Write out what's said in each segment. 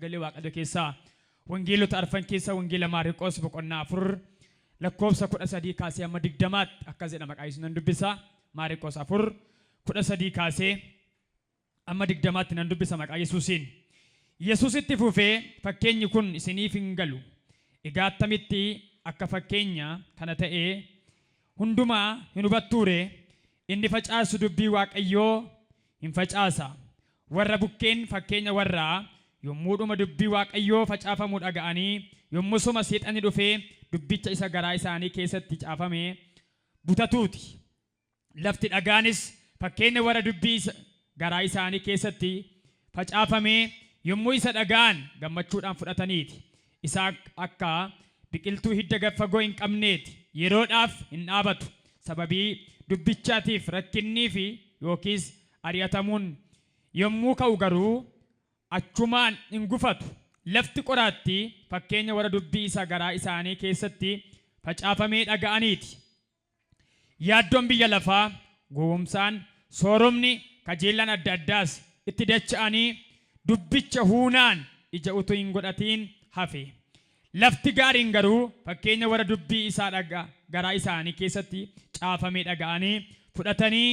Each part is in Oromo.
sagalee Waaqayyoo keessaa wangeelota arfan keessaa wangeela Maarqos boqonnaa 4 lakkoofsa 13 kaasee amma 20 akka jedha maqaa Yesuus nan dubbisa. Maarqos 4:13 kaasee amma 20 nan dubbisa maqaa Yesuusiin. Yesuusitti fufee fakkeenyi kun isiniif hin galu. Egaa attamitti akka fakkeenya kana ta'ee hundumaa hin hubattuure inni facaasu dubbii Waaqayyoo hin facaasa. Warra bukkeen fakkeenya warraa yommuu dhuma dubbii Waaqayyoo facaafamuu dhaga'anii yommusuma seexanni dhufee dubbicha isa garaa isaanii keessatti caafamee butatuuti. Lafti dhagaanis fakkeenya warra dubbii garaa isaanii keessatti facaafamee yommuu isa dhagaan gammachuudhaan fudhataniiti. Isa akka biqiltuu hidda gaffagoo hin qabneeti yeroodhaaf hin dhaabatu. Sababii dubbichaatiif rakkinnii fi yookiis ari'atamuun yommuu ka'u garuu achumaan hin gufatu. Lafti qoraatti fakkeenya warra dubbii isa garaa isaanii keessatti facaafamee dhaga'aniiti. Yaaddoon biyya lafaa gowwoomsaan sooromni kajeellaan adda addaas itti dacha'anii dubbicha huunaan ija utuu hin godhatiin hafe. Lafti gaariin garuu fakkeenya warra dubbii isaa garaa isaanii keessatti caafamee dhaga'anii fudhatanii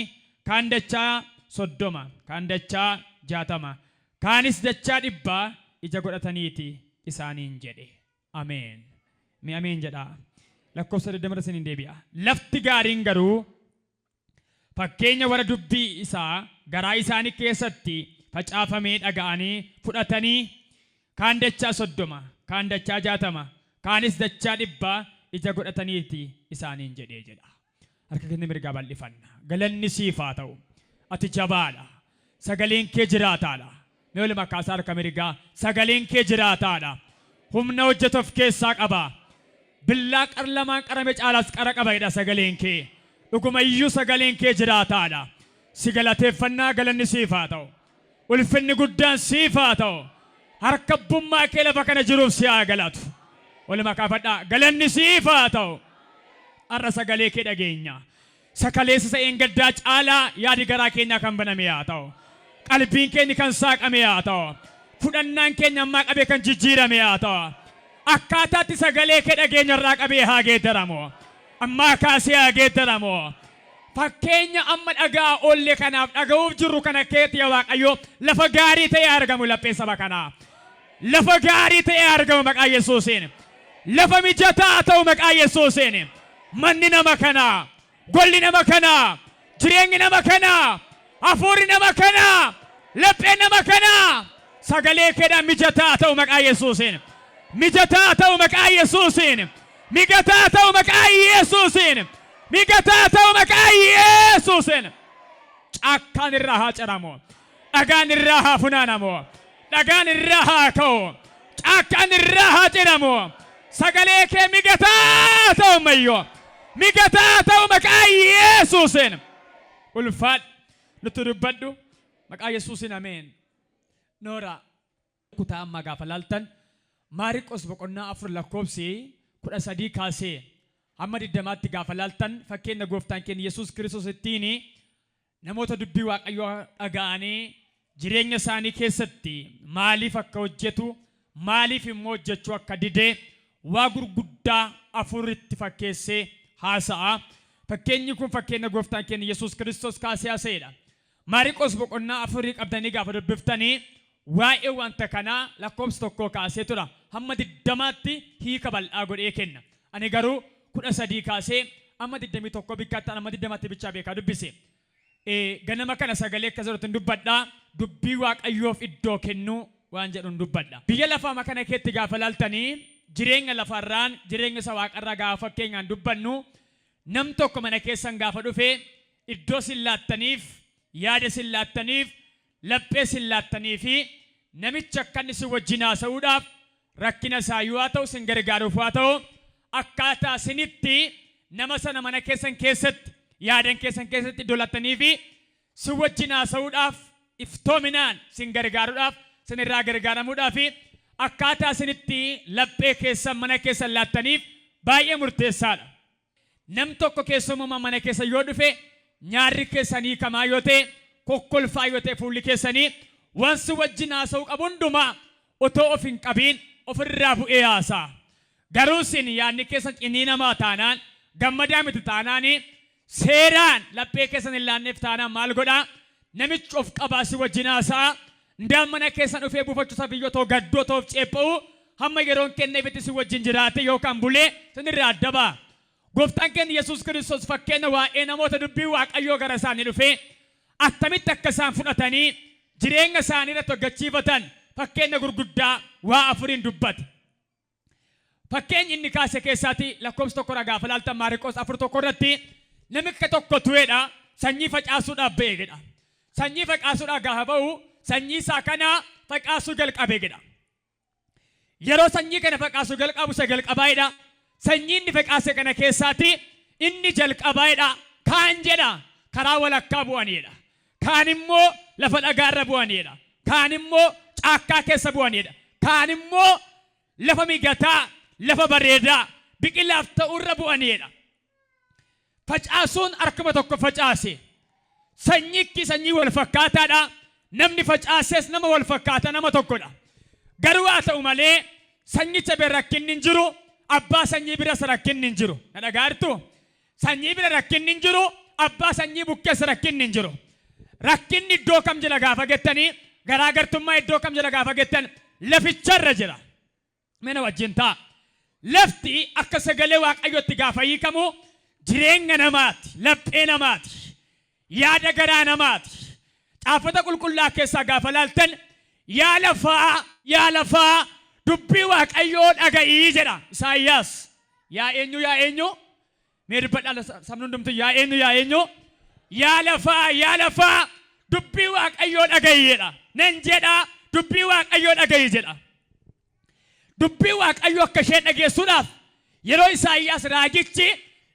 kaan dachaa 30 kaan dachaa 60 kaanis dachaa 100 ija godhataniiti isaaniin jedhe. Ameen. Mi ameen jedha. Lakkoofsa 20 siniin deebi'a. Lafti gaariin garuu fakkeenya warra dubbii isaa garaa isaanii keessatti facaafamee dhaga'anii fudhatanii kaan dachaa 30 kaan dachaa 60 kaanis dachaa 100 ija godhataniiti isaaniin jedhee jedha. Harka keenya mirgaa bal'ifanna. Galanni siif haa ta'u. Ati jabaadha. Sagaleen kee jiraataadha. Mee ol makaasaa harka mirgaa. Sagaleen kee jiraataadha. Humna hojjetuuf keessaa qaba. Billaa qarlamaan qarame caalaas qara qaba jedha sagaleen kee. Dhuguma iyyuu sagaleen kee jiraataadha. Si galateeffannaa galanni siif haa ta'u. Ulfinni guddaan siif haa ta'u. Harka abbummaa kee lafa kana jiruuf si haa galatu. Ol makaafadhaa. Galanni siif haa ta'u. Har'a sagalee kee dhageenya. Sakalee sa'een gaddaa caalaa yaadi garaa keenyaa kan baname haa ta'u. Qalbiin keenya kan saaqame haa ta'u. Fudhannaan keenya ammaa qabee kan jijjiirame haa ta'u. Akkaataatti sagalee kee dhageenya irraa qabee haa geeddaramu. Ammaa kaasee haa geeddaramu. Fakkeenya amma dhagaa oollee kanaaf dhaga'uuf jirru kana keetti yaa Waaqayyo lafa gaarii ta'ee argamu laphee saba kanaa. Lafa gaarii ta'ee argamu maqaa Yesuusiin. Lafa mijataa ta'u maqaa Yesuusiin. Manni nama kanaa, golli nama kanaa, jireenyi nama kanaa, hafuurri nama kanaa, lapheen nama kanaa sagalee keedhaan mijataa ta'u maqaa Yesuusiin. Mijataa ta'u maqaa Yesuusiin. Mijataa ta'u maqaa Yesuusiin. Mijataa ta'u maqaa Yesuusiin. Caakkaan irraa haa ciramu. Dhagaan irraa haa funaanamu. Dhagaan irraa haa ka'u. Caakkaan irraa haa ciramu. Sagalee kee mijataa ta'u mayyoo. Mijataa ta'u maqaa Yesuusiin. Ulfaadhu nutti dubbadhu maqaa Yesuusiin ameen. Noora kutaa amma gaafa laaltan Maarqos boqonnaa 4 lakkoofsi 13 kaasee amma 20tti gaafa laaltan fakkeenya gooftaan keenya Yesuus Kiristoos ittiin namoota dubbii Waaqayyoo dhaga'anii jireenya isaanii keessatti maaliif akka hojjetu maaliif immoo hojjechuu akka didee waa gurguddaa afuritti fakkeessee haasa'a. Fakkeenyi kun fakkeenya gooftaan keenya Yesuus Kiristoos kaasee haasa'edha. Maarqos boqonnaa 4 qabdanii gaafa dubbiftanii waa'ee wanta kanaa lakkoofsa 1 kaasee tura hamma 20tti hiika bal'aa godhee kenna. Ani garuu 13 kaasee amma 21 bikkaatti amma 20tti bichaa beekaa dubbise. Ganama kana sagalee akka jirutti dubbadhaa dubbii Waaqayyoof iddoo kennuu waan jedhuun dubbadha. Biyya lafaa kana keetti gaafa laaltanii jireenya lafarraan jireenya isa waaqarraa gaafa fakkeenyaan dubbannu nam tokko mana keessan gaafa dhufee iddoo sin laattaniif yaada sin laattaniif laphee sin laattanii fi namicha akka inni si wajjin haasa'uudhaaf rakkina isaa yoo ta'u sin gargaaruuf haa ta'u akkaataa sinitti nama sana mana keessan keessatti yaadan keessan keessatti iddoo laattanii fi si wajjin haasa'uudhaaf iftoominaan sin gargaaruudhaaf sin irraa gargaaramuudhaaf akkaataa sinitti laphee keessan mana keessan laattaniif baay'ee murteessaadha. Nam tokko keessummaa mana keessa yoo dhufe nyaarri keessanii kamaa yoo ta'e kokkolfaa yoo ta'e fuulli keessanii waan si wajjin haasa'uu qabu hundumaa otoo of hin qabiin ofirraa bu'ee haasa'a. Garuu isin yaadni keessan qinnii namaa taanaan gammadaa miti taanaanii seeraan laphee keessan hin laanneef taanaan maal godhaa? Namichi of qabaa si wajjin haasa'a. Ndaan mana keessan dhufee buufachuusa biyyotoo gaddootoof ceepha'u hamma yeroon kenneefitti si wajjin jiraate yookaan bulee sinirraa adda ba'a. Gooftaan keenya Yesuus Kiristoos fakkeenya waa'ee namoota dubbii Waaqayyoo gara isaanii dhufee attamitti akka isaan fudhatanii jireenya isaanii irratti hojjechiifatan fakkeenya gurguddaa waa afuriin dubbate. Fakkeenyi inni kaase keessaati lakkoofsa tokko gaafa laaltan Maariqoos 4:1 irratti namicha tokko tu'eedha sanyii facaasuudhaaf ba'e jedha. Sanyii facaasuudhaaf gaafa ba'u sanyii isaa kana facaasuu jalqabe jedha. Yeroo sanyii kana facaasuu jalqabu isa jalqabaayedha. Sanyii inni facaase kana keessaati inni jalqabaayedha. Kaan jedha karaa walakkaa bu'aniidha. Kaan immoo lafa dhagaarra bu'aniidha. Kaan immoo caakkaa keessa bu'aniidha. Kaan immoo lafa mijataa lafa bareedaa biqilaaf ta'urra bu'aniidha. Facaasuun harkuma tokko facaase. Sanyiikki sanyii wal fakkaataadha. Namni facaases nama wal fakkaata nama tokkodha. Garuu haa ta'u malee sanyicha bira rakkinni hin jiru. Abbaa sanyii biras rakkinni hin jiru. Na dhagaartu? Sanyii bira rakkinni hin jiru. Abbaa sanyii bukkeessa rakkinni hin jiru. Rakkinni iddoo kam jira gaafa gettanii garaagartummaa iddoo kam jira gaafa gettan laficharra jira. Mena wajjin ta'a. Lafti akka sagalee Waaqayyootti gaafa hiikamu jireenya namaati, laphee namaati, yaada garaa namaati. Caafata qulqullaa keessaa gaafa laaltan yaa lafaa dubbii Waaqayyoo dhaga'ii jedha Isaayyaas. Yaa eenyu meerbadha sabni hundumtu yaa eenyu yaa lafaa dubbii Waaqayyoo dhaga'ii jedha. Nan jedha dubbii Waaqayyoo dhaga'ii jedha. Dubbii Waaqayyoo akka ishee dhageessuudhaaf yeroo Isaayyaas raajichi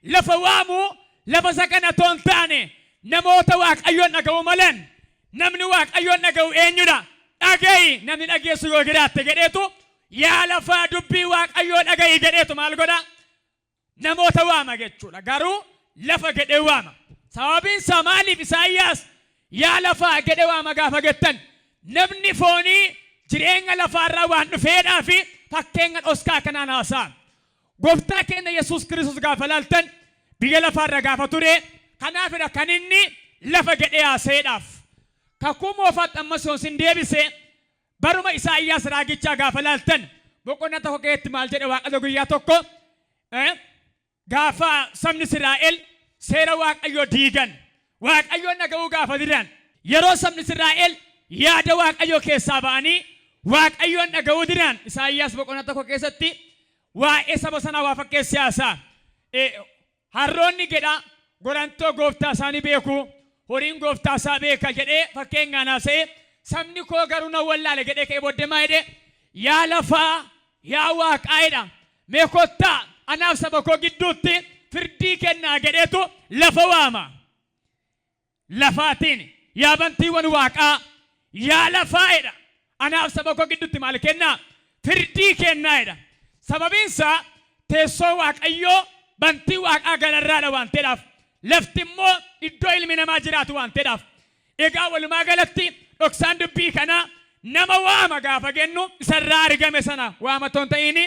lafa waamu lafa sakana toon taane namoota Waaqayyoon dhaga'u malan namni Waaqayyoon dhaga'u eenyudha? Dhaga'i namni dhageessu yoo jiraatte jedheetu yaa lafaa dubbii Waaqayyoo dhaga'i jedheetu maal godha? Namoota waama jechuudha. Garuu lafa jedhee waama. Sababiin isaa maaliif Isaayyaas yaa lafaa jedhee waama gaafa gettan namni foonii jireenya lafaarraa waan dhufeedhaa fi fakkeenya dhoskaa kanaan haasa'a. Gooftaa keenya Yesuus Kiristoos gaafa laaltan biyya lafaarra gaafa ture kanaafidha kan inni lafa jedhee haasa'eedhaaf. Kakuu moofaatti ammas yoon sin deebise baruma Isaayyaas raagichaa gaafa laaltan boqonnaa tokko keessatti maal jedhe Waaqayyo guyyaa tokko gaafa sabni Israa'el seera Waaqayyoo diigan Waaqayyoon dhaga'uu gaafa didan yeroo sabni Israa'el yaada Waaqayyoo keessaa ba'anii Waaqayyoon dhaga'uu didan Isaayyaas boqonnaa tokko keessatti waa'ee saba sanaa waa fakkeessee haasa'a. Harroonni jedha gorantoo gooftaa isaanii beeku horiin gooftaa isaa beeka jedhee fakkeenyaan haasa'e sabni koo garuu na wallaale jedhee ka'ee booddee maa jedhee yaa lafaa yaa Waaqayyoodha mee kottaa anaaf saba koo gidduutti firdii kennaa jedheetu lafa waama. Lafaatiin yaa bantiiwwan Waaqaa yaa lafaa'edha anaaf saba koo gidduutti maal kennaa? Firdii kennaa jedha. Sababiin isaa teessoo Waaqayyoo bantii Waaqaa galarraadha waan ta'eedhaaf lafti immoo iddoo ilmi namaa jiraatu waan ta'eedhaaf egaa walumaa galatti dhoksaan dubbii kana nama waama gaafa gennu isarraa argame sana waama toon ta'ini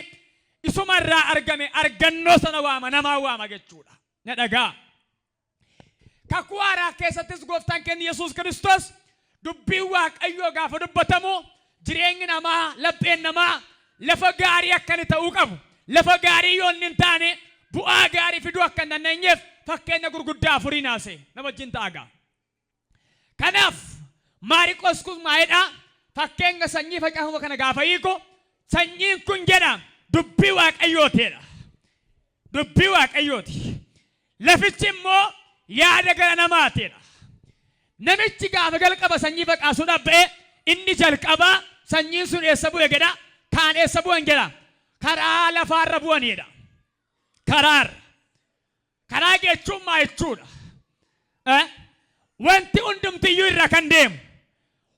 isumarraa argame argannoo sana waama namaa waama jechuudha. Na dhagaa. Kakuu haaraa keessattis gooftaan keenya Yesuus Kiristoos dubbii Waaqayyoo gaafa dubbatamu jireenyi namaa lapheen namaa lafa gaarii akka inni ta'uu qabu lafa gaarii yoo inni hin taane bu'aa gaarii fiduu akka hin dandeenyeef fakkeenya gurguddaa afuriin haase na wajjin ta'agaa. Kanaaf Maariqoos kun maayedha fakkeenya sanyii facaafamu kana gaafa hiiku sanyiin kun jedha dubbii Waaqayyootiidha. Dubbii Waaqayyooti. Lafichi immoo yaada gara namaatiidha. Namichi gaafa jalqaba sanyii facaasuudhaaf ba'e inni jalqaba sanyiin sun eessa bu'e jedha? Kaan eessa bu'an jedha? Karaa lafaarra bu'aniidha. Karaa jechuun maa jechuudha? Wanti hundumtiyyuu irra kan deemu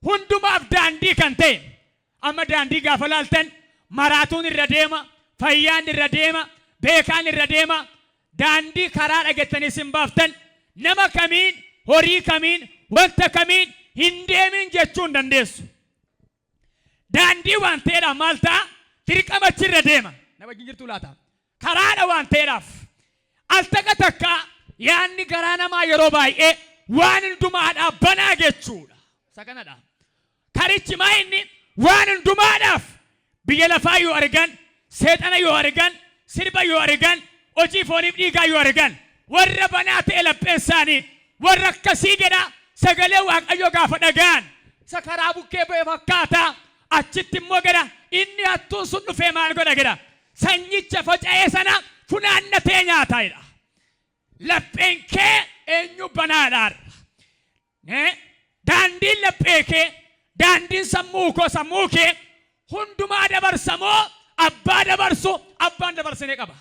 hundumaaf daandii kan ta'e amma daandii gaafa laaltan maraatuun irra deema, fayyaan irra deema, beekaan irra deema. Daandii karaa dhagettanii sin baaftan nama kamiin horii kamiin wanta kamiin hin deemin jechuu hin dandeessu. daandii waan ta'eedhaaf maal ta'a dirqama achirra deema nama jirtu laata karaadha waan ta'eedhaaf al takka yaanni garaa namaa yeroo baay'ee waan hundumaadhaaf banaa jechuudha isa kanadha karichi maa inni waan hundumaadhaaf biyya lafaa yoo argan seexana yoo argan sirba yoo argan hojii fooniif dhiigaa yoo argan warra banaa ta'e lapheen isaanii warra akkasii jedha sagalee waaqayyoo gaafa dhagaan isa karaa bukkee ba'e fakkaata achitti immoo jedha inni hattuun sun dhufee maal godha jedha sanyicha faca'ee sana funaannatee nyaataadha lapheen kee eenyu banaadhaan daandiin laphee kee daandiin sammuu kee hundumaa dabarsamoo abbaa dabarsu abbaan dabarsine qaba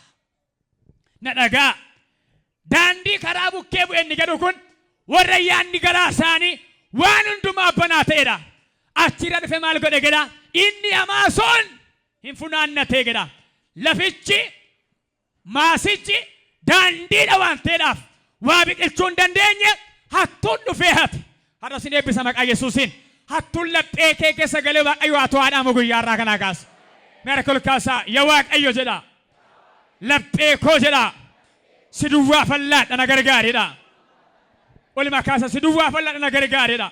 na dhagaa daandii karaa bukkee bu'e inni jedhu kun warra yaanni garaa isaanii waan hundumaa banaa ta'edha achirra dhufe maal godhe jedha inni hamaa sun hin funaannatee jedha lafichi maasichi daandiidha waan ta'eedhaaf waa biqilchuu hin dandeenye hattuun dhufee hate har'a sin eebbisa maqaa Yesuusiin hattuun laphee kee keessa galee waaqayyo haa to'aadhaamu guyyaarraa kanaa kaasa meera kolkaasaa yaa waaqayyo jedha laphee koo jedha si duwwaa fallaadha na gargaaridha olima kaasa si duwwaa fallaadha na gargaaridha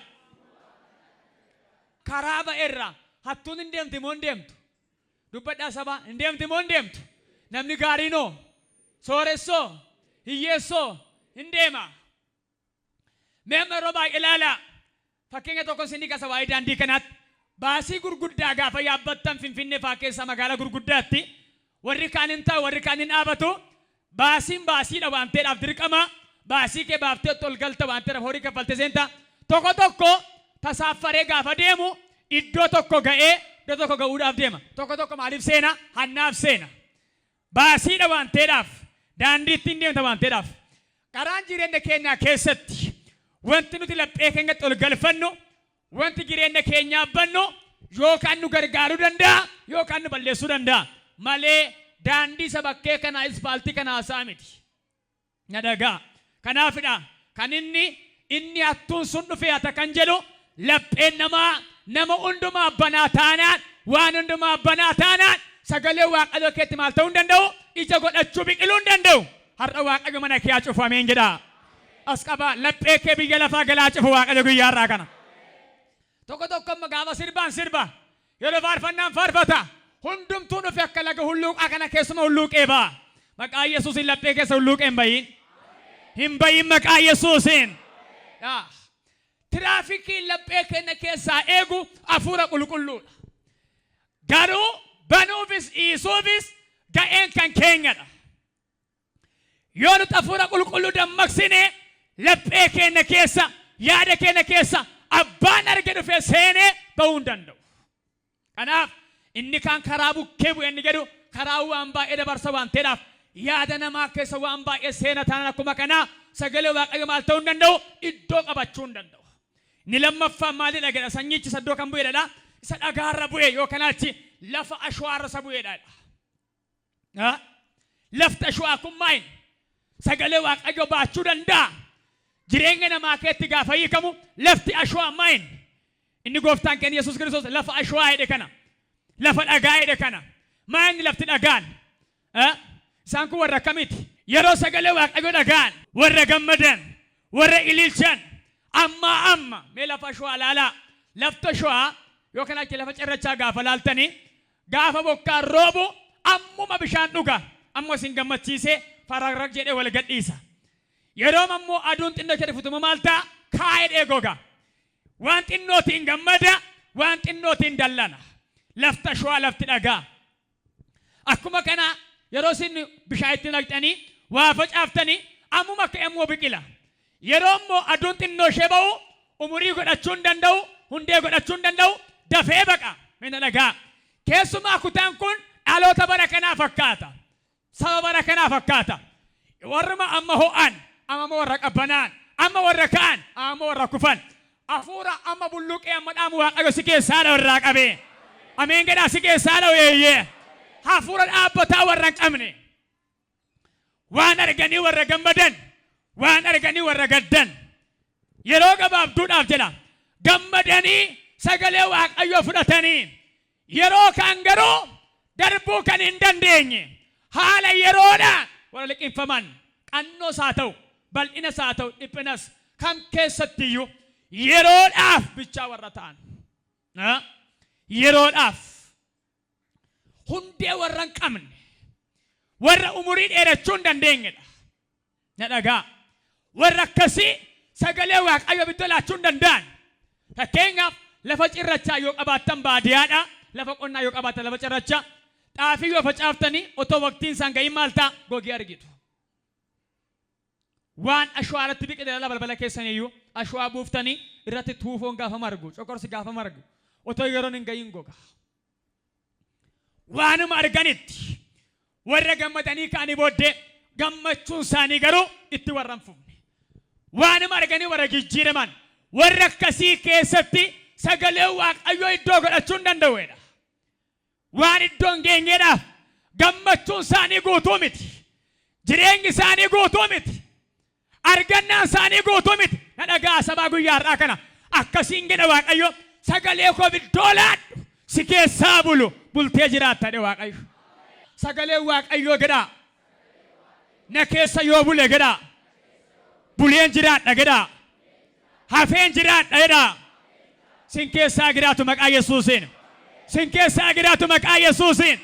karaa ba'eerra hattuun hin deemti moo hin deemtu dubbadhaa sabaa hin deemti moo hin deemtu namni gaariinoo sooressoo hiyyeessoo hin deema meemma yeroo baay'ee ilaala fakkeenya tokko sinni kasa waa'ee daandii kanaatti baasii gurguddaa gaafa yaabbattan Finfinnee faa keessa magaalaa gurguddaatti warri kaan hin taa'u warri kaan hin dhaabatu baasiin baasiidha waan ta'eedhaaf dirqama baasii kee baaftee ol galta waan ta'eedhaaf horii kaffalte seenta tokko tasaaffaree gaafa deemu iddoo tokko ga'ee iddoo tokko ga'uudhaaf deema tokko maaliif seena hannaaf seena baasiidha waan ta'eedhaaf daandii ittiin deemta waan ta'eedhaaf karaan jireenya keenyaa keessatti wanti nuti laphee keenyatti ol galfannu wanti jireenya keenyaa bannu yookaan nu gargaaruu danda'a yookaan nu balleessuu danda'a malee daandii sabakkee kana ispaaltii kana haasaa miti na dhagaa kanaafidha kan inni hattuun sun dhufee hata kan jedhu lapheen nama hundumaa banaa taanaan waan hundumaa banaa taanaan sagalee waaqayyoo keetti maal ta'uu hin danda'u ija godhachuu biqiluu hin danda'u har'a waaqayyo mana kee haa cufu ameen jedha as qaba laphee kee biyya lafaa galaa cufu waaqayyo guyyaarraa kana tokko amma gaafa sirbaan sirba yeroo faarfannaan faarfata hundumtuu dhufe akka laga hulluuqaa kana keessuma hulluuqee ba'a maqaa Yesuusiin laphee keessa hulluuqee hin bayin maqaa Yesuusiin tiraafikiin laphee keenya keessaa eegu hafuura qulqulluudha garuu banuufis dhiisuufis ga'een kan keenyadha yoo nuti hafuura qulqulluu dammaqsine laphee keenya keessa yaada keenya keessa abbaan arge dhufee seenee ba'uu hin danda'u kanaaf inni kan karaa bukkee bu'e inni jedhu karaa waan baay'ee dabarsa waan ta'eedhaaf yaada namaa keessa waan baay'ee seena taanaan akkuma kanaa sagalee waaqayyo maal ta'uu hin danda'u iddoo qabachuu hin danda'u ni lammaffaan maalidha jedha sanyichi saddoo kan bu'eedha isa dhagaarra bu'e yookaan achi lafa ashwaarra isa bu'eedha lafti ashwaa kun maal sagalee waaqayyo baachuu danda'a jireenya namaa keessatti gaafa hiikamu lafti ashwaa maal inni gooftaan keenya Yesuus Kiristoos lafa ashwaa jedhe kana lafa dhagaa jedhe kana maal lafti dhagaan isaan kun warra akkamitti yeroo sagalee waaqayyo dhagaan warra gammadan warra ililchan amma mee lafa ashwaa laalaa lafta ashwaa yookaan achi lafa cirrachaa gaafa laaltanii gaafa bokkaan roobu ammuma bishaan dhuga amma isin gammachiisee fararrak jedhee wal gadhiisa yeroo ammoo aduun xinnoo jedhe futuma maal ta'a kaa'ee goga waan xinnootiin gammada waan xinnootiin dallana lafta ashwaa lafti dhagaa akkuma kana yeroo isin bishaan itti naqxanii waa facaaftanii ammuma akka ammoo biqila yeroo ammoo aduun xinnoo ishee ba'u umurii godhachuu hin danda'u hundee godhachuu hin danda'u dafee baqa mina dhagaa keessumaa kutaan kun dhaloota bara kanaa fakkaata saba bara kanaa fakkaata warra amma ho'an amma warra qabbanaan amma warra kaan amma warra kufan afuura amma bulluqee amma dhaamu waaqayyo si keessaa dha warraa qabee ameen gedhaa si keessaa dha weeyyee hafuura dhaabbataa warra hin qabne waan arganii warra gammadan waan arganii warra gaddan yeroo gabaabduudhaaf jedha gammadanii sagalee waaqayyoo fudhatanii yeroo kan garuu darbuu kan hin dandeenye haala yeroodhaan warra liqinfaman qannoo isaa ta'u bal'ina isaa ta'u dhiphinas kam keessattiyyuu yeroodhaaf bichaa warra ta'an yeroodhaaf hundee warra hin qabne warra umurii dheerachuu hin dandeenyedha. Na dhagaa warra akkasii sagalee waaqayyo bidda laachuu hin danda'an. Fakkeenyaaf lafa cirrachaa yoo qabaattan baadiyyaadha, lafa qonnaa yoo qabaattan lafa cirrachaa xaafii yoo facaaftanii otoo waqtiin isaan gahin maal ta'a gogee argitu. Waan ashwaa irratti biqile balbala keessaniyyuu ashwaa buuftanii irratti tuufoon gaafa margu coqorsi gaafa margu otoo yeroon hin gahin goga. Waanuma arganitti warra gammadanii ka'anii booddee gammachuun isaanii garuu itti warra hin fufne. Waanuma arganii warra jijjiiraman warra akkasii keessatti sagalee waaqayyoo iddoo godhachuu hin danda'uudha. Waan iddoo hin geenyeedhaaf gammachuun isaanii guutuu miti. Jireenyi isaanii guutuu miti. Argannaan isaanii guutuu miti. Na dhagaa sabaa guyyaa har'aa kana akkasiin jedha waaqayyo sagalee koo iddoo laadhu si keessaa bulu bultee jiraatta jedhe waaqayyo. Sagalee waaqayyoo jedha na keessa yoo bule jedha buleen jiraadha jedha hafeen jiraadha jedha sin keessaa jiraatu maqaa Yesuusiin. Sin keessaa jiraatu maqaa Yesuusiin.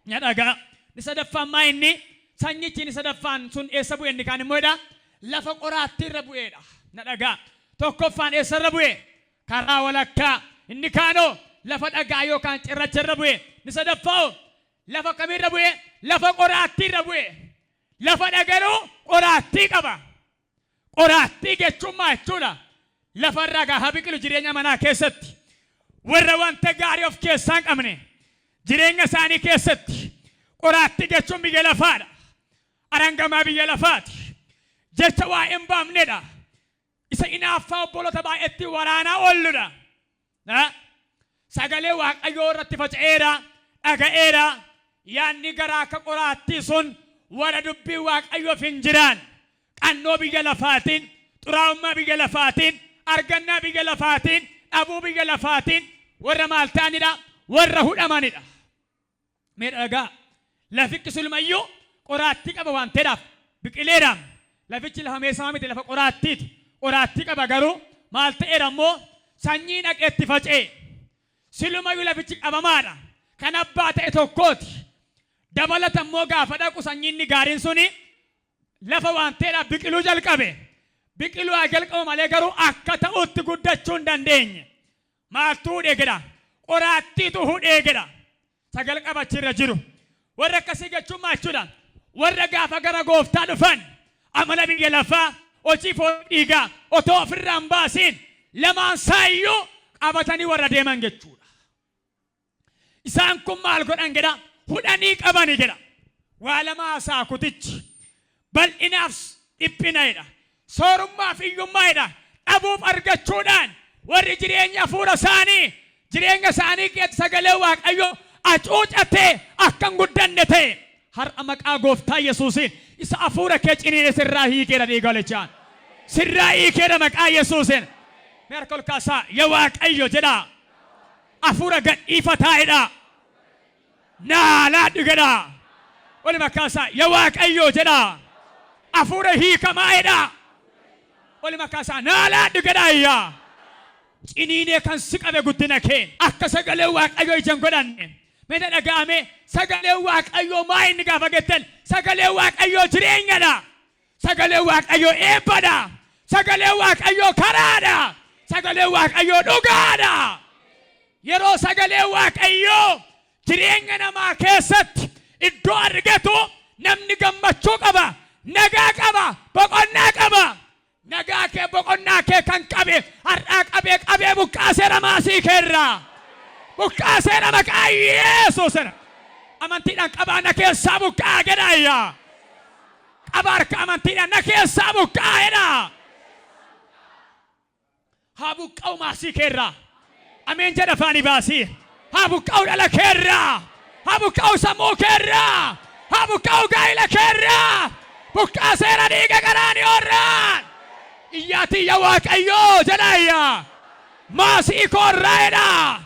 Na dhagaa ni sadaffaan maa inni sanyichi ni sadaffaan sun eessa bu'e inni kaan immoo jedha lafa qoraattii irra bu'eedha. Na dhagaa tokkoffaan eessa irra bu'e karaa walakkaa inni kaanoo lafa dhagaa yookaan cirracha irra bu'e. Ni sadaffaa lafa kamirra bu'e lafa qoraattii irra bu'e. Lafa dhagaruu qoraattii qaba. Qoraattii jechuun maa jechuudha? Lafa irraa gaafa biqilu jireenya manaa keessatti warra wanta gaarii of keessaa hin qabne jireenya isaanii keessatti qoraattii jechuun biyya lafaadha. Arangamaa biyya lafaati. Jecha waa hin baafnedha. Isa inaaffaa obboloota baay'eetti waraanaa oolluudha. Sagalee waaqayyoo irratti faca'eera dhaga'eera. Yaanni garaa akka qoraattii sun warra dubbii waaqayyoof hin jiraan qannoo biyya lafaatiin xuraa'ummaa biyya lafaatiin argannaa biyya lafaatiin dhabuu biyya lafaatiin warra maal ta'anidha warra hudhamanidha. Mee dhagaa lafichi sulmayyuu qoraattii qaba waan ta'eedhaaf biqileedhaam lafichi lafa meessamaa miti lafa qoraattiiti. Qoraattii qaba garuu maal ta'eera immoo sanyii dhaqeetti faca'e. Silumayyuu lafichi qabamaadha kan abbaa ta'e tokkooti. Dabalata immoo gaafa dhaqu sanyiinni gaariin suni lafa waan ta'eedhaaf biqiluu jalqabe. Biqiluu haa jalqabu malee garuu akka ta'utti guddachuu hin dandeenye. Maaltu hudhee jedha qoraattiitu hudhee jedha. Sagal qabachirra jiru warra akkasii jechuun maal jechuudha? Warra gaafa gara gooftaa dhufan amala biyya lafaa hojii foon dhiigaa otoo ofirraa hin baasiin lamaan saayyuu qabatanii warra deeman jechuudha. Isaan kun maal godhan jedha? Hudhanii qabani jedha. Waa lama haasaa kutichi bal'inaaf dhiphinayidha. Soorummaaf hiyyummaayidha. Dhabuuf argachuudhaan warri jireenya hafuura isaanii jireenya isaanii keessatti sagalee waaqayyoo acuucatee akkan guddanne ta'e har'a maqaa gooftaa Yesuusiin isa hafuura kee ciniine sirraa hiikeera dhiigalechaan sirraa hiikeera maqaa Yesuusiin. Meerka ol kaasaa yaa waaqayyo jedha hafuura gadhiifataa'edha. Naalaadhu jedha wali makaasaa yaa waaqayyo jedha hafuura hiikamaa'edha. Wali makaasaa naalaadhu jedha yaa ciniinee kan si qabe guddina kee akka sagalee waaqayyoo ijaan godhanne. Mena dhaga'ame sagalee waaqayyoo maa inni gaafa gettan sagalee waaqayyoo jireenyadha. Sagalee waaqayyoo eebbadha. Sagalee waaqayyoo karaadha. Sagalee waaqayyoo dhugaadha. Yeroo sagalee waaqayyoo jireenya namaa keessatti iddoo argatu namni gammachuu qaba, nagaa qaba, boqonnaa qaba. Nagaa kee boqonnaa kee kan qabe har'aa qabee buqqaaseera maasii keerraa. Buqqaaseera maqaa Yesuusiin. Amantiidhaan qabaa na keessaa buqqaa jedhaa. Qaba harka amantiidhaan na keessaa buqqaa jedhaa. Haa buqqa'u maasii keerraa. Ameen jedha faani baasii. Haa buqqa'u dhala keerraa. Haa buqqa'u sammuu keerraa. Haa buqqa'u gaa'ila keerraa. Buqqaaseera dhiiga qaraaniyoorraan. Iyyaati yaa waaqayyoo jedhaa. Maasii koorraa jedhaa.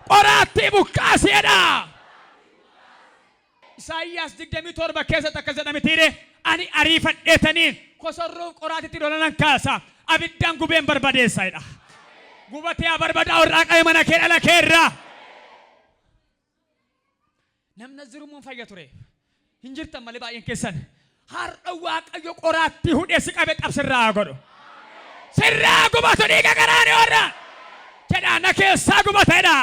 qoraattii buqqaaseedha. Isaayyaas 27 keessatti akka jedhametiire ani ariifadheetaniin kosorroo qoraatitti lolanan kaasa abiddaan gubeen barbadeessaadha. Gubatee barbadaa irraa qabe mana kee dhala keerraa. Namni zirumuun fayya ture. Hin jirtan malee baay'een keessan. Har'a Waaqayyo qoraattii hudhee si qabe qabsirraa godhu. Sirraa gubatu dhiiga garaanii warra. Jedhaa na keessaa gubateedha.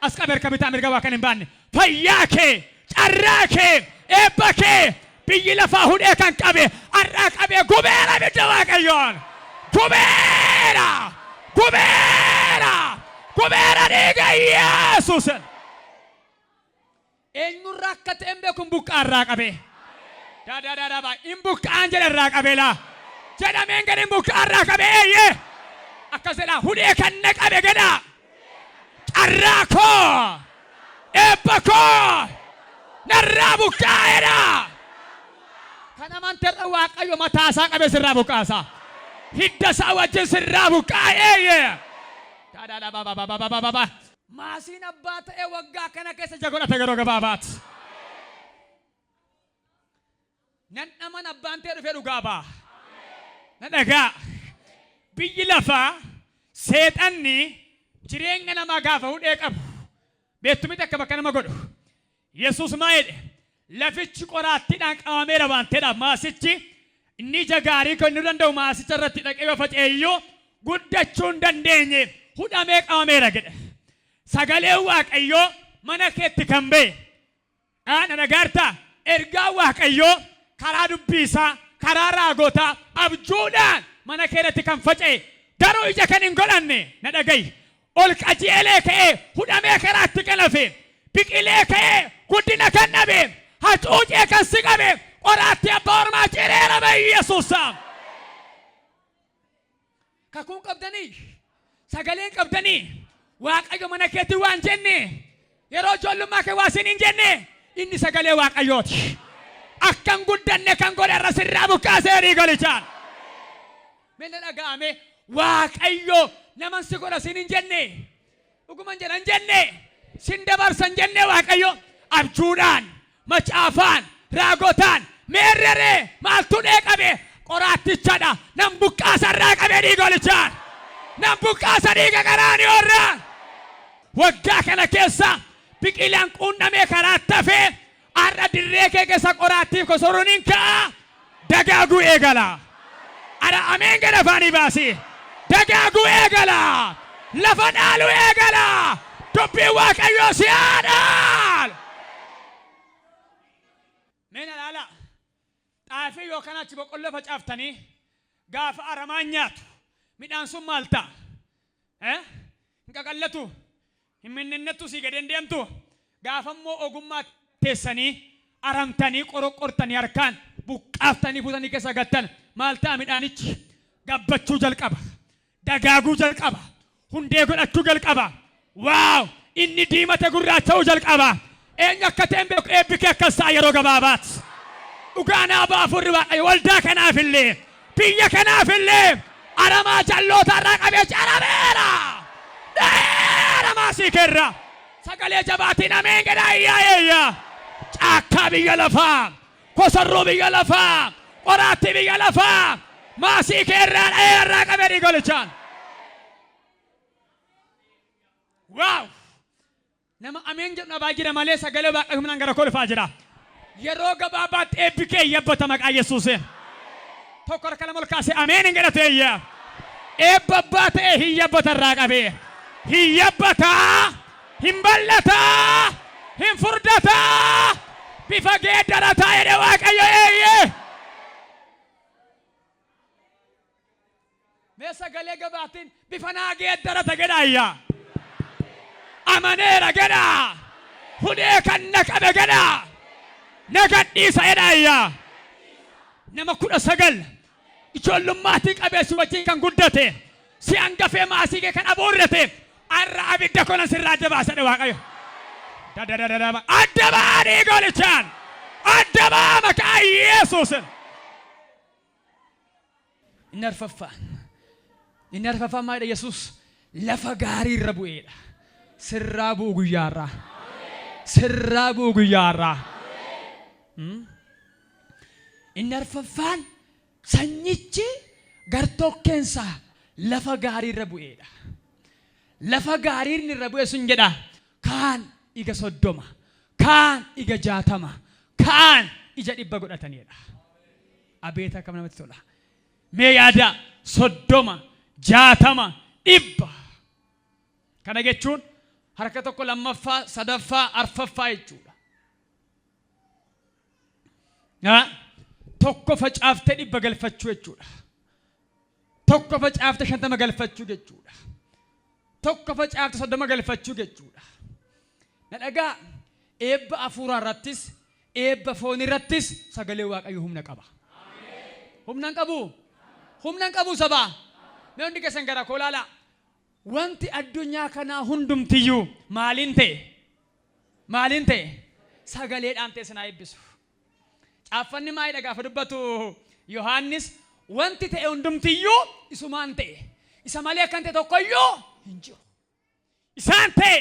As qabe harka bitaa mirga waa kan hin baanne. Fayyaa kee, carraa kee, eebba kee, biyyi lafaa hudhee kan qabe har'aa qabee gubeera bidda Waaqayyoon. Gubeera! Gubeera! Gubeera dhiiga Yesuus. Eenyurraa akka ta'een beekuun buqqaarraa qabe. Daadhaa in buqqaan jedharraa qabeela. Jedhameen gadi in buqqaarraa qabe eeyyee. Akkas jedhaa hudhee kan na qabe gedha. Carraa koo, eebba koo, narraa buqqaa'eedha. Kan amanteerra Waaqayyo mataasaa qabe sirraa buqqaasa. Hidda isaa wajjin sirraa buqqaa'eeyyee. Daadhaa. Maasiin abbaa ta'ee waggaa kana keessa jagodhate yeroo gabaabaati. Nan aman abbaan ta'e dhufee dhugaa ba'a. Na dhagaa. Biyyi lafaa seexanni jireenya namaa gaafa hudhee qabu. Beektu miti akka bakka nama godhu. Yesuus maa jedhe? Lafichi qoraattiidhaan qabameera waan ta'eedhaaf maasichi inni ija gaarii kan inni danda'u maasicha irratti dhaqee yoo faca'eeyyuu guddachuu hin dandeenye hudhamee qabameera jedhe. Sagalee Waaqayyoo mana keetti kan ba'e. Na dhagaartaa ergaa Waaqayyoo karaa dubbisaa karaa raagotaa abjuudhaan mana keetti kan faca'e garuu ija kan hin godhanne na dhagayi. Ol qajeelee ka'ee hudhamee karaatti kan hafe biqilee ka'ee guddina kan dhabe hacuucee kan si qabe qoraattii abbaa ormaa cireera Yesuusaa. Kakuun qabdanii sagaleen qabdanii. Waaqayyo mana keetti waan jenne yeroo ijoollummaa kee waa isin hin jenne inni sagalee Waaqayyooti. Akkan guddanne kan godhe irra sirraa buqqaasee riigolichaan. Mena dhaga'ame Waaqayyo naman si godha isin hin jenne dhuguman jedhan jenne sin dabarsan jenne Waaqayyo abjuudhaan macaafaan raagotaan meerreree maaltu qabe qoraattichadha nan buqqaasa irraa qabe riigolichaan. Nan buqqaasa dhiiga garaanii warraa. Waggaa kana keessa biqilaan quunnamee karaatti hafee har'a dirree kee keessa qoraattiif kosoruun hin ka'a. Dagaaguu eegala. Ara ameen gad afaanii baasi. Dagaaguu eegala. Lafa dhaaluu eegala. Dubbiin Waaqayyoo si haa dhaalu. Meena laala. Xaafii yookaan achi boqqolloo facaaftanii gaafa aramaan nyaatu. Midhaan sun maal ta'a? Hin qaqallatu. Hin minnettu si gadi hin deemtu. Gaafa immoo ogummaa teessanii aramtanii qorqortanii harkaan buqqaaftanii fuutanii keessa gattan maal ta'a midhaanichi? Gabbachuu jalqaba. Dagaaguu jalqaba. Hundee godhachuu jalqaba. Waaw! Inni diimate gurraacha'uu jalqaba. Eenyu akka ta'een beeku eebbikee akkas ta'a yeroo gabaabaati. Dhugaanaa baafurri Waaqayyo waldaa kanaafillee biyya kanaafillee aramaa jalloota irraa qabee carameera. Dheeramaa sii kerra. Sagalee jabaatiin ameen gedhaa iyyaa. Caakkaa biyya lafaa. Kosorruu biyya lafaa. Qoraattii biyya lafaa. Maasii keerraa dheerarraa qabee dhiigolichaan. Waaw! Nama ameen jedhu dhabaa jira malee sagalee Waaqayyoo humnaan gara koo dhufaa jira. Yeroo gabaabaatti eebbikee yabbata maqaa Yesuuseen. Tokko harka lama ol kaasee ameen hin jedhatu eeyyaa. Eebba abbaa ta'e hin yabbata irraa qabee. Hin yabbataa. Hin bal'ataa. Hin furdataa. Bifa geeddarataa jedhe Waaqayyo eeyyee. Mee sagalee gabaatiin bifa naa geeddarata gedhaayyaa. Amaneera gedhaa. Hudhee kan na qabe gedhaa. Na gadhiisa jedhaayyaa. Nama 19 ijoollummaatti qabeessi wajjin kan guddate si hangafee maasii kee kan abuurrate har'a abidda kolan sirraa adda baasa Waaqayyo. Adda baa dhiigolichaan. Adda baa maqaa Yesuusin. Inni arfaffaan maadha Yesuus lafa gaarii irra bu'eedha. sirraabuu guyyaarraa. Sirraabuu guyyaarraa. Inni arfaffaan sanyichi gartokkeensaa lafa gaarii irra bu'eedha. Lafa gaarii irra bu'e sun jedha kaan iga 30, kaan iga 60, kaan ija 100 godhataniidha. Abeeta akkam namatti tola. Mee yaada 30, 60, 100. Kana jechuun harka tokko lammaffaa, sadaffaa, arfaffaa jechuudha. Tokko facaaftee 100 galfachuu jechuudha. Tokko facaaftee 50 galfachuu jechuudha. Tokko facaaftee 30 galfachuu jechuudha. Na dhagaa eebba afuuraa irrattis eebba foon irrattis sagalee Waaqayyo humna qaba. Humna qabu. Humna qabu sabaa. Mee hundi keessan gara koo ilaala. Wanti addunyaa kanaa hundumtiyyuu maaliin ta'e? Maaliin ta'e? Sagaleedhaan ta'e sana eebbisu. Caaffanni maayidha gaafa dubbatu Yohaannis wanti ta'e hundumtiyyuu isumaan ta'e. Isa malee akkan ta'e tokkoyyuu hin jiru. Isaan ta'e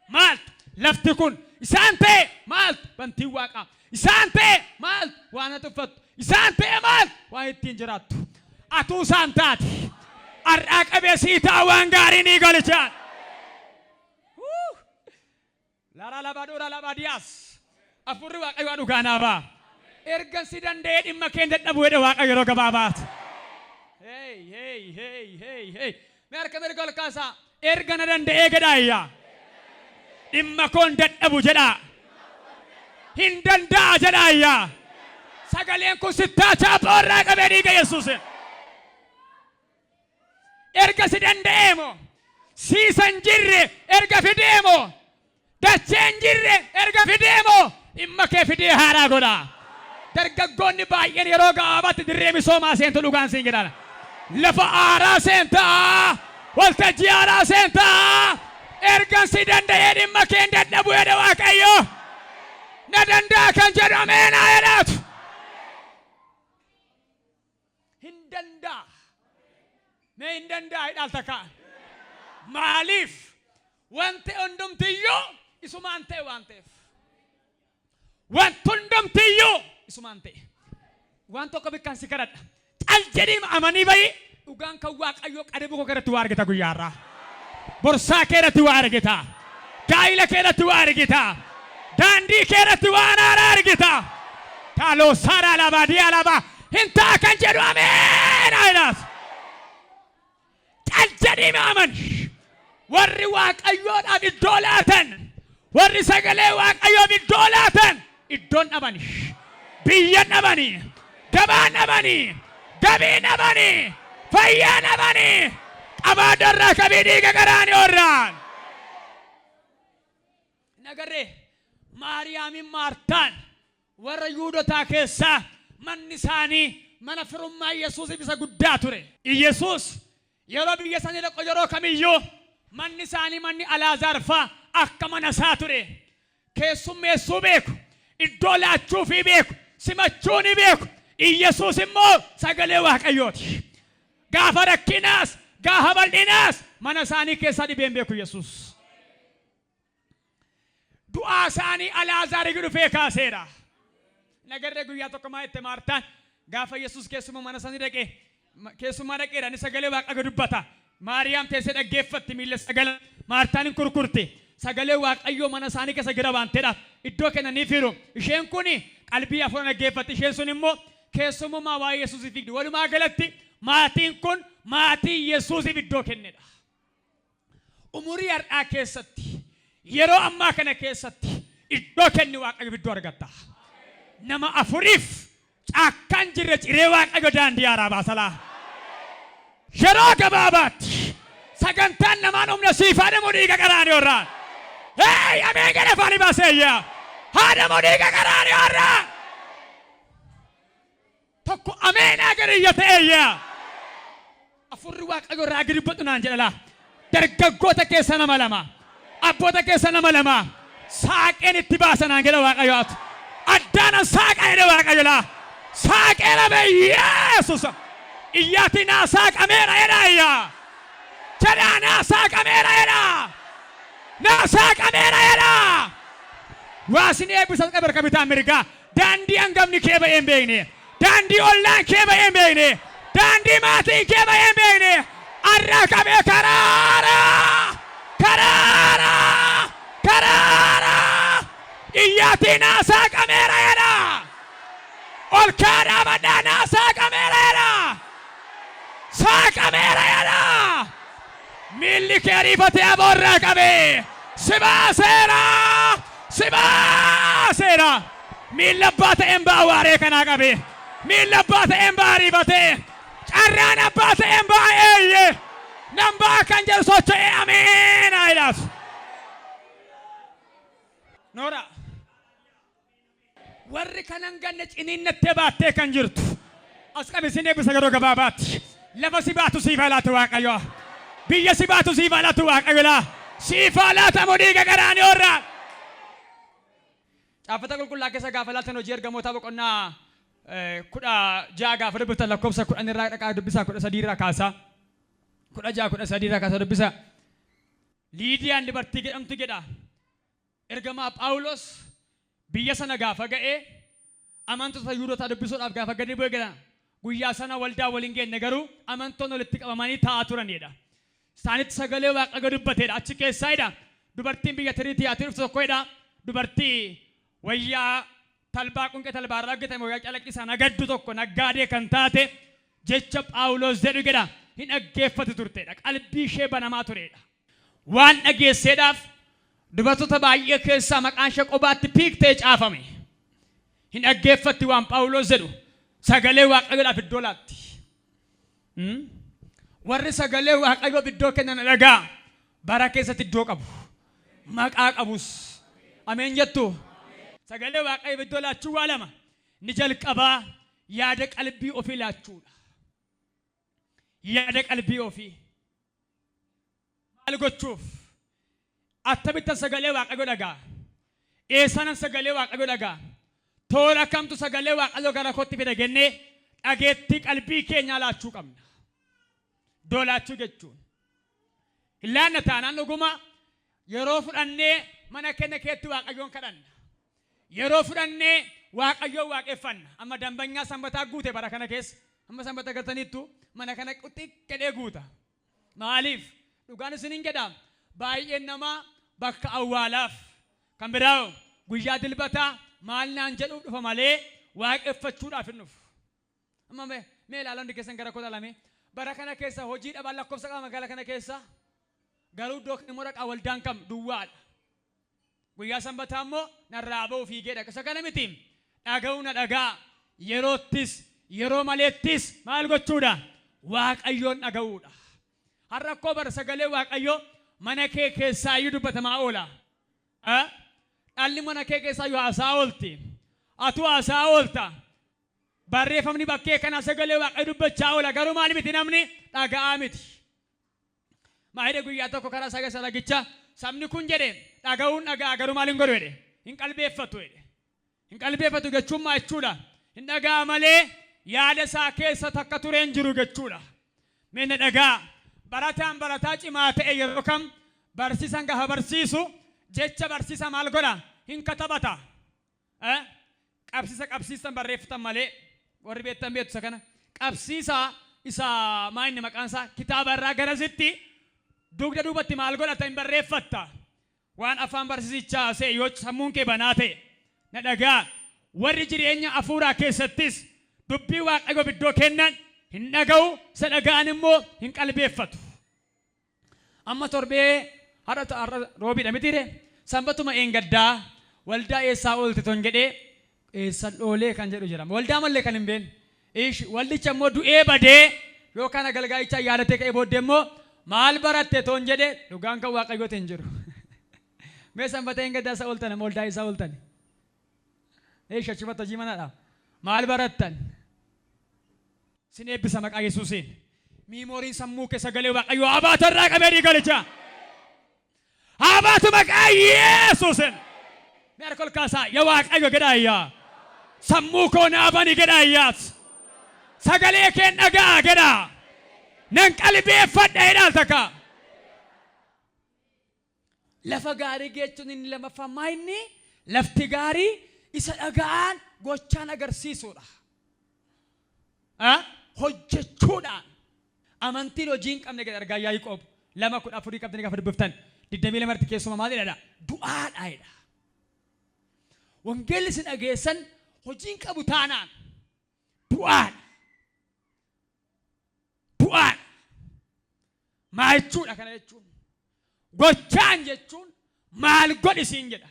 maaltu? Lafti kun. Isaan ta'e maaltu? Bantiin Waaqaa. Isaan ta'e maaltu? Waan ati uffattu. Isaan ta'e maaltu? Waan ittiin jiraattu. Atuu isaan taati. Arraa qabeessii ta'a waan gaarii ni galchaan. Lara laba dura laba diyaas. Afurri Waaqayyo dhugaa naafaa. Ergan si danda'ee dhimma kee dadhabu jedhe Waaqayyo yeroo gabaabaati. Hey. Mee harka mirga ol kaasaa. Erga na danda'ee gadhaayyaa. Dhimma koon dadhabu jedhaa. Hin danda'a jedhaayyaa. Sagaleen kun sittaa chaaphaa irraa qabee dhiiga Yesuusin. Erga si danda'eemo. Siisan jirre erga fideemo. Dacheen jirre erga fideemo. Dhimma kee fidee haaraa godhaa. Dargaggoonni baay'een yeroo gabaabaatti dirree misoomaa seentu dhugaan siin jedhana. Lafa aaraa seentaa. Waltajjii aaraa seentaa. Ergan si danda'ee dhimma kee dadhabu jedhe Waaqayyo. Na danda'a kan jedhu ameenaa jedhaatu. Hin danda'a. Mee hin danda'a hidhaal takka. Maaliif? Wanti hundumtiyyuu isumaan ta'e waan ta'eef. Wanti hundumtiyyuu isumaan ta'e. Waan tokko bikkaan si kadhadha. Cal jedhii amanii bayi dhugaan kan Waaqayyo qadabu koo irratti waa argita guyyaarraa. Borsaa kee irratti waa argita. Gaa'ila kee irratti waa argita. Daandii kee irratti waan haaraa argita. Taaloo saaraa labaa diyaa labaa hin ta'a kan jedhu ameenaa jedhaas. Cal jedhii amani. Warri Waaqayyoodhaaf iddoo laatan. Warri sagalee Waaqayyoof iddoo laatan. Iddoon dhabani. Biyya dhabani. Gabaan dhabani. Gabii dhabani. Fayyaa dhabani. Abaadarraa kabii dhiiga garaani orraan. Nagarree Maariyaamin Maartaan warra Yuudotaa keessaa manni isaanii mana firummaa Yesuusiif isa guddaa ture. Yesuus yeroo biyya isaanii dhaqu yeroo kamiyyuu manni isaanii manni Alaazaar fa'aa akka mana isaa ture. Keessummeessuu beeku. Iddoo laachuu fi beeku. Simachuu ni beeku. Yesuus immoo sagalee Waaqayyooti. Gaafa rakkinaas gaafa bal'inaas mana isaanii keessaa dhibeen beeku Yesuus. Du'aa isaanii Alaazaariif dhufee kaaseera. Nagarree guyyaa tokko maa itti Maartaan gaafa Yesuus keessuma mana isaanii dhaqee keessumaa dhaqeedha inni sagalee Waaqayyoo dubbata. Maariyaam teessee dhaggeeffatti miilla sagala Maartaan kurkurte. Sagalee Waaqayyoo mana isaanii keessa jira waan ta'eedhaaf iddoo kennaniif jiru. Isheen kuni qalbii afuura dhaggeeffatti. Isheen sun immoo keessummaa waa'ee Yesuusiif fiigdu. Walumaa galatti maatiin kun maatii Yesuusiif iddoo kennedha. Umurii har'aa keessatti yeroo ammaa kana keessatti iddoo kenni Waaqayyoof iddoo argatta. Nama afuriif caakkaan jirre ciree Waaqayyo daandii haaraa baasalaa. Yeroo gabaabaatti sagantaan namaan humna siif haadhamu dhiiga qaraanii orraan. Hey, ameen gada faani baaseeyyaa. Haadhamu dhiiga qaraanii orraan. Tokko ameenaa gadiyya ta'eeyyaa. Afurri Waaqayyo irraa gadi dubbatu naan jedhala. Dargaggoota keessa nama lama. Abboota keessa nama lama. Saaqeen itti baasanaan jedha Waaqayyooti. Addaanan saaqa jedhe Waaqayyo laa. Saaqee lame Yesuus. Iyyaatii naa saaqameera jedha iyyaa. Jedhaa naa saaqameera jedha. nasaaqameera jedha. Waasin eebbisan qabar kabitaa Ameerikaa daandii hangafni kee ba'ee hin beekne daandii ollaan kee ba'ee hin beekne daandii maatiin kee ba'ee hin beekne arraa qabee karaara iyyaatiin nasaaqameera jedha. ol kaadhaa badhaa nasaaqameera jedha. saaqameera jedha. miilli kee riifatee aboorraa qabee si baaseera. miilla abbaa ta'een ba'aa waaree kanaa qabee miilla abbaa ta'een ba'aa riifatee carraan abbaa ta'een ba'aa eeyye nan ba'aa kan jedhu socho'ee ameen jedhaaf. Noora warri kanan ganne ciniinnattee baattee kan jirtu as qabisin eebbisa yeroo gabaabaatti lafa si baatu siif alaatu Waaqayyo biyya si baatu siif alaatu Waaqayyo siif alaatamu dhiiga garaanii orraa. Caafata qulqullaa keessa gaafa laaltan hojii ergamootaa boqonnaa 16 gaafa dubbiftan lakkoofsa 10 irraa dhaqaa dubbisaa 13 irraa kaasaa 16 13 irraa kaasaa dubbisaa. Liidiyaan dubartii jedhamtu jedha ergamaa Phaawulos biyya sana gaafa ga'ee amantoota Yihuudootaa dubbisuudhaaf gaafa gadi bu'ee gala guyyaa sana waldaa waliin geenye garuu amantoonni walitti qabamanii taa'aa turanidha. Isaanitti sagalee Waaqayyoo dubbateedha. Achi keessaayidha dubartiin biyya Tiriitiyaatii dhufte tokkoidha. Dubartii wayyaa talbaa qunqee talbaa irraa hojjetame wayyaa calaqqisaa nagaddu tokko naggaadee kan taate jecha Phaawulos jedhu jedha hin dhaggeeffatu turteedha. Qalbii ishee banamaa tureedha. Waan dhageesseedhaaf dubartoota baay'ee keessaa maqaan ishee qobaatti piiktee caafame. Hin dhaggeeffatti waan Phaawulos jedhu sagalee Waaqayyoodhaaf iddoo laatti. Warri sagalee Waaqayyoof iddoo kennan dhagaa bara keessatti iddoo qabu. Maqaa qabus. Ameen jettu. Sagalee Waaqayyoof iddoo laachuu waa lama. Ni jalqabaa yaada qalbii ofii laachuudha. Yaada qalbii ofii. Maal gochuuf? Attamitti sagalee Waaqayyoo dhagaa. Eessanan sagalee Waaqayyoo dhagaa. Toora kamtu sagalee Waaqayyoo gara kootti fida jennee dhageettii qalbii keenyaa laachuu qabna. Doolaachuu jechuun. Ilaanna taanaan dhuguma yeroo fudhannee mana keenya keetti Waaqayyoon kadhanna. Yeroo fudhannee Waaqayyoon waaqeffanna. Amma dambanyaa sanbataa guute bara kana keessa. Amma sanbata gartaniittu mana kana xiqqeedhee guuta. Maaliif? Dhugaan isiniin jedhaa baay'een namaa bakka awwaalaaf kan biraawo guyyaa dilbataa maal naan jedhu dhufa malee waaqeffachuudhaaf hin dhufu. Amma mee ilaalan keessan gara koo ilaalame bara kana keessa hojii dhabaan lakkoofsa qaba magaalaa kana keessa garuu iddoo immoo dhaqaa waldaan kam duwwaadha. Guyyaa sanbataa immoo narraa ba'uu fiigee dhaqa. Isa kana miti dhaga'uu na dhagaa yeroottis yeroo maleettis maal gochuudha Waaqayyoon dhaga'uudha. Har'a koo bara sagalee Waaqayyoo mana kee keessaa iyyuu dubbatamaa oola. Dhalli mana kee keessaa iyyuu haasaa oolti. Atu haasaa oolta. Barreeffamni bakkee kana sagalee Waaqayyoo dubbachaa oola. Garuu maal miti namni dhaga'aa miti. Maayidee guyyaa tokko karaa sagantaa lagicha sabni kun jedhe dhaga'uun dhaga'a garuu maal hin godhu jedhe hin qalbeeffatu jedhe. Hin qalbeeffatu jechuun maa jechuudha? Hin dhaga'a malee yaada isaa keessa takka tureen jiru jechuudha. Meena dhagaa. Barataan barataa cimaa ta'e yeroo kam barsiisan gaafa barsiisu jecha barsiisa maal godha hin katabata. Qabsiisan barreeffatan malee warri beektan beektu isa kana. Qabsiisa isa maayinni maqaan isaa kitaaba irraa garasitti dugda duubatti maal godhata hin barreeffatta. Waan afaan barsiisichaa se'e yoo sammuun kee banaa ta'e na dhagaa warri jireenya hafuuraa keessattis dubbii Waaqayyoof iddoo kennan hin dhaga'u isa dhaga'an immoo hin qalbeeffatu. Amma torbee har'a roobiidha mitiire sanbatuma eengaddaa waldaa eessaa oolte ton jedhee eessan dhoolee kan jedhu jira. Waldaa mallee kan hin beekne. Waldicha immoo du'ee badee yookaan agalgaa'ichaa yaadatee ka'ee booddee immoo maal baratte ton jedhee dhugaan kan Waaqayyooti hin jiru. Mee sanbata eengaddaa isaa ooltan waldaa isaa ooltan. Shachifata hojii manaadha. Maal barattan? Sin eebbisa maqaa Yesuusiin. Miimoriin sammuu kee sagalee Waaqayyoo abaata irraa qabee dhiigalicha. Abaatu maqaa Yesuusiin. Mee harka ol kaasaa yaa Waaqayyo gedhaayyaa. Sammuu koo naabani gedhaayyaas. Sagalee kee dhagaa gedhaa. Nan qalbeeffadha jedhaan takka. lafa gaarii geechuun inni lammaffaa inni lafti gaarii isa dhagaan gochaan agarsiisuudha. Hojjechuudhaan amantiin hojii hin qabne gad argaa Yaaqoob 2:14 qabdanii gaafa dubbiftan 22 keessuma maal jedha? Du'aadha jedha. Wangeelli isin dhageessan hojii hin qabu taanaan du'aadha. Du'aadha. Maa jechuudha kana jechuun? Gochaan jechuun maal godhi siin jedha.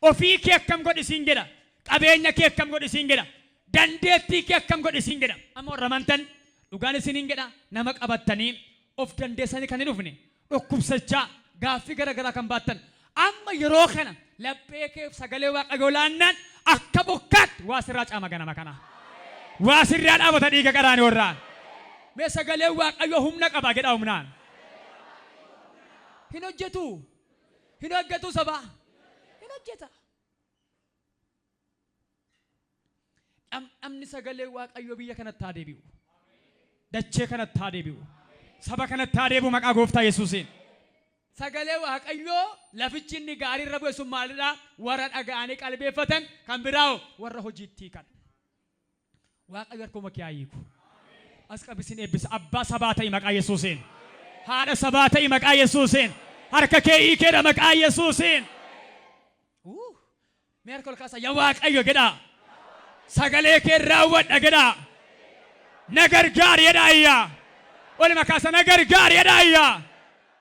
Ofii kee akkam godhi siin jedha. Qabeenya kee akkam godhi siin jedha. Dandeettii kee akkam godhi siin jedha. Amma warra amantan dhugaan isiniin jedha nama qabattanii of dandeessanii kan hin dhufne dhukkubsachaa gaaffii gara kan baattan amma yeroo kana laphee kee sagalee Waaqayyoo laannaan akka bokkaatti waa sirraa caama ganama kana. Waa sirraa dhaabata dhiiga qaraanii warraan. Mee sagalee Waaqayyoo humna qaba jedha humnaan. Hin hojjetu sabaa. Hin hojjeta. Namni sagalee Waaqayyoo biyya kanatti haa deebi'u. Dachee kanatti haa deebi'u. Saba kanatti haa deebi'u maqaa Gooftaa Yesuusiin. Sagalee Waaqayyoo lafichi inni gaarii irra bu'e sun maalidha? Warra dhaga'anii qalbeeffatan kan biraa warra hojiitti hiikan. Waaqayyo harkuma kee haa hiiku. As qabisin eebbisa abbaa sabaa ta'i maqaa Yesuusiin. Haadha sabaa ta'i maqaa Yesuusiin. Harka kee hiikeedha maqaa Yesuusiin. Mee harka ol kaasa yaa Waaqayyo jedhaa. Sagalee kee raawwadha jedhaa. Na gargaari jedhaa ayyaa. Olima kaasa na gargaari jedhaa ayyaa.